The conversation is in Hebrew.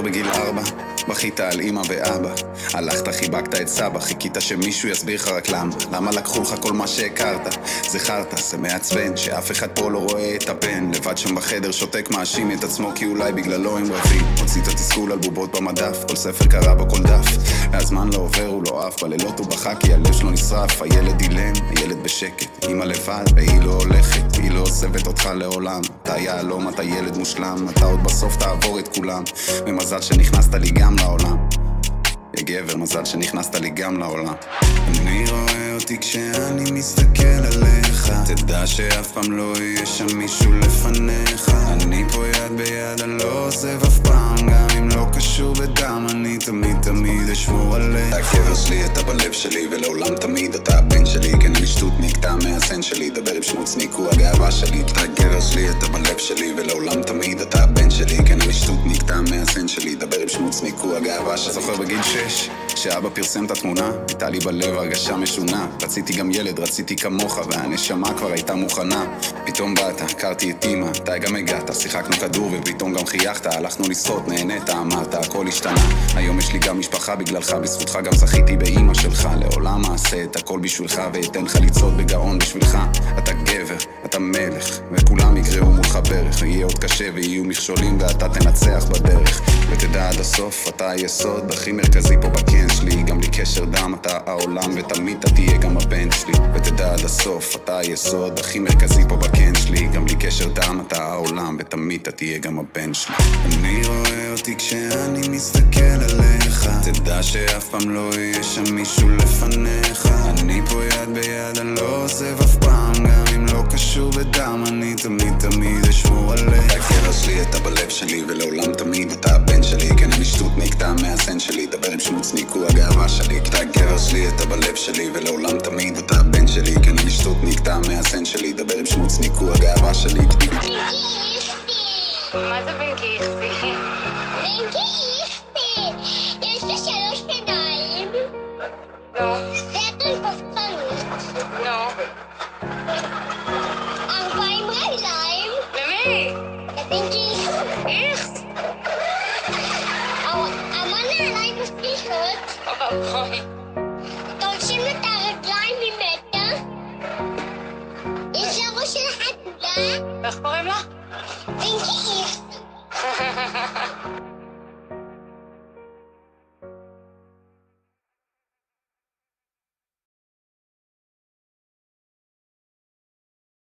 בגיל 4, בכית על אמא ואבא. הלכת, חיבקת את סבא, חיכית שמישהו יסביר לך רק למה לקחו לך כל מה שהכרת. זכרת, זה מעצבן, שאף אחד פה לא רואה את הבן. לבד שם בחדר שותק, מאשים את עצמו כי אולי בגללו הם רבים. הוציא את התסכול על בובות במדף, כל ספר קרא בו כל דף. והזמן לא עובר, הוא לא עף, בלילות הוא בכה כי הלב שלו נשרף. הילד אילם, הילד בשקט, אמא לבד והיא לא הולכת, היא לא עוזבת אותך לעולם. אתה יעלום, אתה ילד מושלם, אתה עוד בסוף תעבור את כולם. ומזל שנכנסת לי גם לעולם, יא גבר, מזל שנכנסת לי גם לעולם. אני רואה אותי כשאני מסתכל עליך, תדע שאף פעם לא יהיה שם מישהו לפניך. אני פה יד ביד, אני לא עוזב אף פעם, גם אם לא קשור בדם, אני תמיד אשמור עליך. אתה גבר שלי, אתה בלב שלי, ולעולם תמיד אתה הבן שלי. כן, אני שטותניק, אתה מהסן שלי, דבר עם שמוצניק, הוא הגאווה שלי. אתה גבר שלי, אתה בלב שלי, ולעולם תמיד אתה הבן שלי. כן, אני שטותניק, אתה מהסן שלי, דבר עם שמוצניק, הוא הגאווה שלי. זוכר בגיל 6 שאבא פרסם את התמונה, הייתה לי בלב הרגשה משונה. רציתי גם ילד, רציתי כמוך, והנשמה כבר הייתה מוכנה. פתאום באת, הכרתי את אמא, אתה גם הגעת, שיחקנו כדור ופתאום גם חייכת. הלכנו לשחות, נהנית, אמרת, הכל השתנה. היום יש לי גם משפחה בגללך, בזכותך גם זכיתי באמא שלך. לעולם אעשה את הכל בשבילך, ואתן לך לצעוד בגאון בשבילך. אתה גבר, אתה מלך, וכולם יקראו מולך ברך. יהיה עוד קשה ויהיו מכשולים ואתה תנצח בדרך. ותדע עד הסוף, אתה היסוד הכי מרכזי פה בקן שלי. גם לי קשר דם, אתה העולם ותמיד אתה תהיה גם הבן שלי. ותדע עד הסוף, אתה היסוד הכי מרכזי פה בקן שלי. גם לי קשר דם, אתה העולם ותמיד אתה תהיה גם הבן שלי. אני רואה אותי כשאני מסתכל עליך, תדע שאף פעם לא יהיה שם מישהו לפניך. אני פה יד ביד, אני לא עוזב אף פעם, גם אם לא קשור בדם, אני תמיד אשמור עליך. הגבר שלי, אתה בלב שלי, ולעולם תמיד אתה הבן שלי. כן, אני שטותניק, אתה מהסן שלי, דבר עם שמוצניק, הוא הגאווה שלי. אתה הגבר שלי, אתה בלב שלי, ולעולם תמיד אתה הבן שלי. כן, אני שטותניק, אתה מהסן שלי, דבר עם שמוצניק, הוא הגאווה שלי. מה זה בנקי איכסי? בנקי איכסי! יש לה 3 פדלים. נו. זה התוספנות. נו. 40 רגליים. למי? לבנקי איכס? המון נעליים מספיחות. אוי. תולשים לה את הרגליים ממטר. יש לה ראש של חתולה. איך קוראים לך? בנקי איכס.